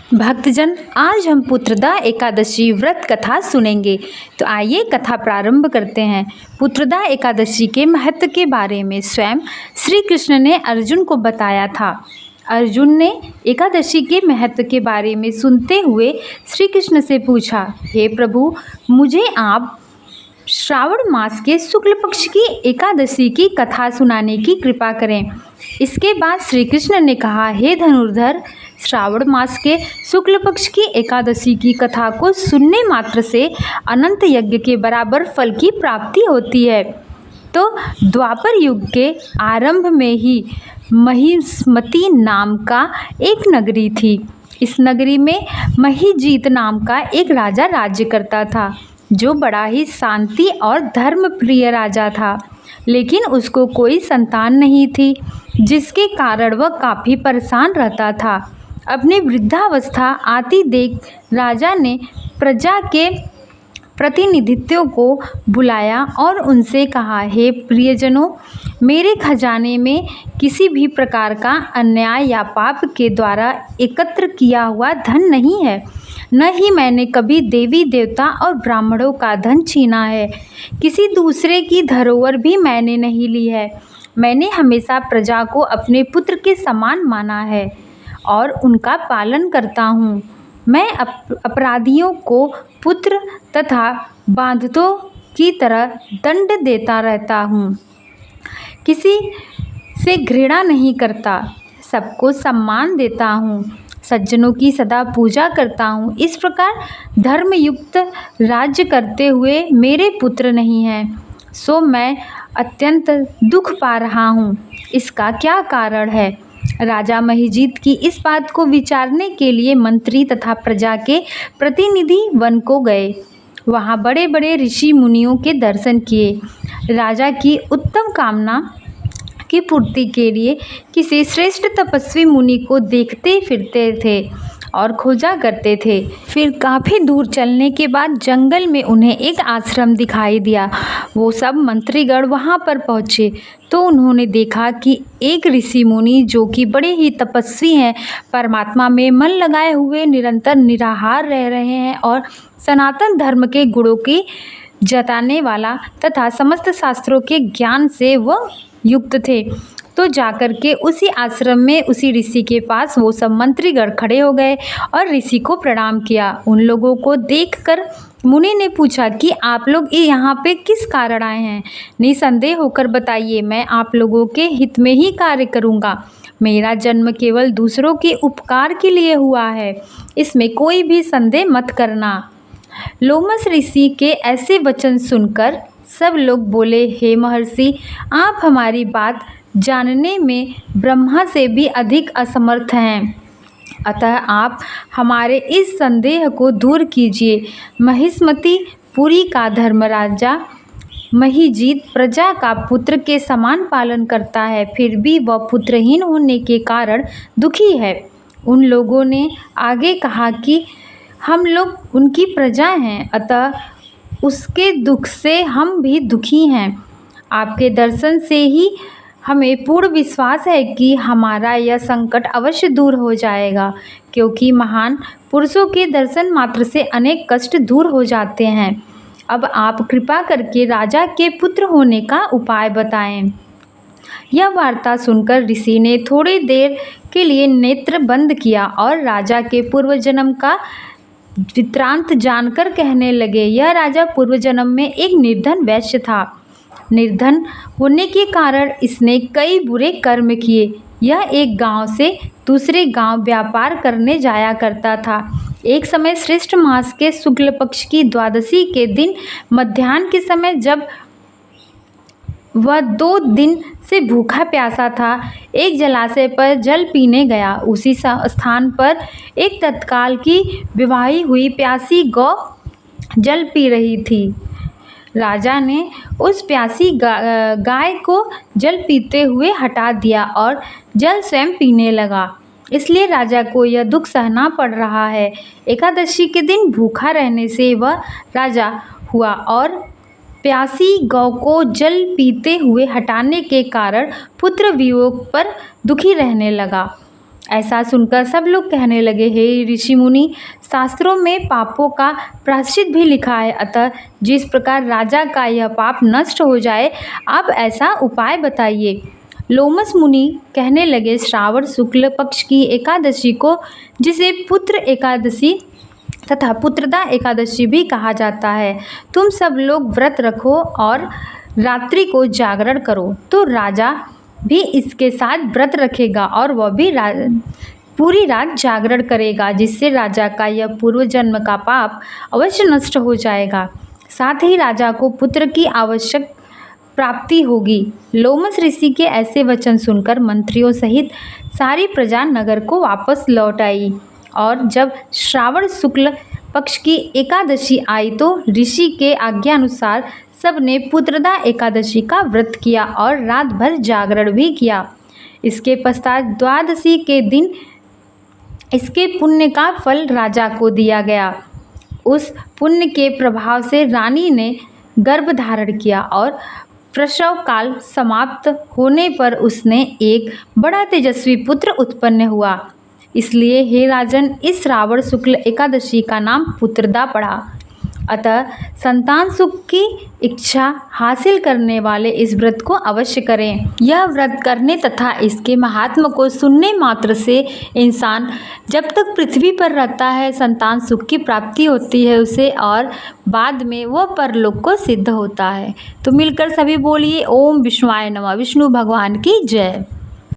भक्तजन, आज हम पुत्रदा एकादशी व्रत कथा सुनेंगे। तो आइए कथा प्रारंभ करते हैं। पुत्रदा एकादशी के महत्व के बारे में स्वयं श्री कृष्ण ने अर्जुन को बताया था। अर्जुन ने एकादशी के महत्व के बारे में सुनते हुए श्री कृष्ण से पूछा, हे प्रभु, मुझे आप श्रावण मास के शुक्ल पक्ष की एकादशी की कथा सुनाने की कृपा करें। इसके बाद श्री कृष्ण ने कहा, हे धनुर्धर, श्रावण मास के शुक्ल पक्ष की एकादशी की कथा को सुनने मात्र से अनंत यज्ञ के बराबर फल की प्राप्ति होती है। तो द्वापर युग के आरंभ में ही महिष्मती नाम का एक नगरी थी। इस नगरी में महीजीत नाम का एक राजा राज्य करता था, जो बड़ा ही शांति और धर्म प्रिय राजा था। लेकिन उसको कोई संतान नहीं थी, जिसके कारण वह काफ़ी परेशान रहता था। अपनी वृद्धावस्था आती देख राजा ने प्रजा के प्रतिनिधित्व को बुलाया और उनसे कहा, हे प्रियजनों, मेरे खजाने में किसी भी प्रकार का अन्याय या पाप के द्वारा एकत्र किया हुआ धन नहीं है। न ही मैंने कभी देवी देवता और ब्राह्मणों का धन छीना है। किसी दूसरे की धरोहर भी मैंने नहीं ली है। मैंने हमेशा प्रजा को अपने पुत्र के समान माना है और उनका पालन करता हूँ। मैं अपराधियों को पुत्र तथा बांधतों की तरह दंड देता रहता हूँ। किसी से घृणा नहीं करता, सबको सम्मान देता हूँ, सज्जनों की सदा पूजा करता हूँ। इस प्रकार धर्मयुक्त राज्य करते हुए मेरे पुत्र नहीं हैं, सो मैं अत्यंत दुख पा रहा हूँ। इसका क्या कारण है? राजा महीजीत की इस बात को विचारने के लिए मंत्री तथा प्रजा के प्रतिनिधि वन को गए। वहाँ बड़े बड़े ऋषि मुनियों के दर्शन किए। राजा की उत्तम कामना की पूर्ति के लिए किसी श्रेष्ठ तपस्वी मुनि को देखते फिरते थे और खोजा करते थे। फिर काफ़ी दूर चलने के बाद जंगल में उन्हें एक आश्रम दिखाई दिया। वो सब मंत्रीगण वहाँ पर पहुँचे तो उन्होंने देखा कि एक ऋषि मुनि, जो कि बड़े ही तपस्वी हैं, परमात्मा में मन लगाए हुए निरंतर निराहार रह रहे हैं और सनातन धर्म के गुणों की जताने वाला तथा समस्त शास्त्रों के ज्ञान से वह युक्त थे। तो जाकर के उसी आश्रम में उसी ऋषि के पास वो सब मंत्रीगण खड़े हो गए और ऋषि को प्रणाम किया। उन लोगों को देखकर मुनि ने पूछा कि आप लोग यहाँ पे किस कारण आए हैं? निसंदेह होकर बताइए, मैं आप लोगों के हित में ही कार्य करूँगा। मेरा जन्म केवल दूसरों के उपकार के लिए हुआ है, इसमें कोई भी संदेह मत करना। लोमस ऋषि के ऐसे वचन सुनकर सब लोग बोले, हे महर्षि, आप हमारी बात जानने में ब्रह्मा से भी अधिक असमर्थ हैं, अतः आप हमारे इस संदेह को दूर कीजिए। महिष्मती पुरी का धर्मराजा महीजीत प्रजा का पुत्र के समान पालन करता है, फिर भी वह पुत्रहीन होने के कारण दुखी है। उन लोगों ने आगे कहा कि हम लोग उनकी प्रजा हैं, अतः उसके दुख से हम भी दुखी हैं। आपके दर्शन से ही हमें पूर्ण विश्वास है कि हमारा यह संकट अवश्य दूर हो जाएगा, क्योंकि महान पुरुषों के दर्शन मात्र से अनेक कष्ट दूर हो जाते हैं। अब आप कृपा करके राजा के पुत्र होने का उपाय बताएं। यह वार्ता सुनकर ऋषि ने थोड़ी देर के लिए नेत्र बंद किया और राजा के पूर्व जन्म का वृत्तांत जानकर कहने लगे, यह राजा पूर्व जन्म में एक निर्धन वैश्य था। निर्धन होने के कारण इसने कई बुरे कर्म किए। यह एक गांव से दूसरे गांव व्यापार करने जाया करता था। एक समय श्रेष्ठ मास के शुक्ल पक्ष की द्वादशी के दिन मध्याह्न के समय, जब वह 2 दिन से भूखा प्यासा था, एक जलाशय पर जल पीने गया। उसी स्थान पर एक तत्काल की विवाही हुई प्यासी गौ जल पी रही थी। राजा ने उस प्यासी गाय को जल पीते हुए हटा दिया और जल स्वयं पीने लगा। इसलिए राजा को यह दुख सहना पड़ रहा है। एकादशी के दिन भूखा रहने से वह राजा हुआ और प्यासी गौ को जल पीते हुए हटाने के कारण पुत्र वियोग पर दुखी रहने लगा। ऐसा सुनकर सब लोग कहने लगे, हे ऋषि मुनि, शास्त्रों में पापों का प्रायश्चित भी लिखा है, अतः जिस प्रकार राजा का यह पाप नष्ट हो जाए, आप ऐसा उपाय बताइए। लोमस मुनि कहने लगे, श्रावण शुक्ल पक्ष की एकादशी को, जिसे पुत्र एकादशी तथा पुत्रदा एकादशी भी कहा जाता है, तुम सब लोग व्रत रखो और रात्रि को जागरण करो, तो राजा भी इसके साथ व्रत रखेगा और वह भी पूरी रात जागरण करेगा, जिससे राजा का यह पूर्व जन्म का पाप अवश्य नष्ट हो जाएगा। साथ ही राजा को पुत्र की आवश्यक प्राप्ति होगी। लोमस ऋषि के ऐसे वचन सुनकर मंत्रियों सहित सारी प्रजा नगर को वापस लौट आई और जब श्रावण शुक्ल पक्ष की एकादशी आई तो ऋषि के आज्ञा अनुसार सबने पुत्रदा एकादशी का व्रत किया और रात भर जागरण भी किया। इसके पश्चात द्वादशी के दिन इसके पुण्य का फल राजा को दिया गया। उस पुण्य के प्रभाव से रानी ने गर्भ धारण किया और प्रसव काल समाप्त होने पर उसने एक बड़ा तेजस्वी पुत्र उत्पन्न हुआ। इसलिए हे राजन, इस श्रावण शुक्ल एकादशी का नाम पुत्रदा पड़ा। अतः संतान सुख की इच्छा हासिल करने वाले इस व्रत को अवश्य करें। यह व्रत करने तथा इसके महात्म को सुनने मात्र से इंसान जब तक पृथ्वी पर रहता है संतान सुख की प्राप्ति होती है उसे, और बाद में वह परलोक को सिद्ध होता है। तो मिलकर सभी बोलिए ओम विष्णुआय नमः। विष्णु भगवान की जय।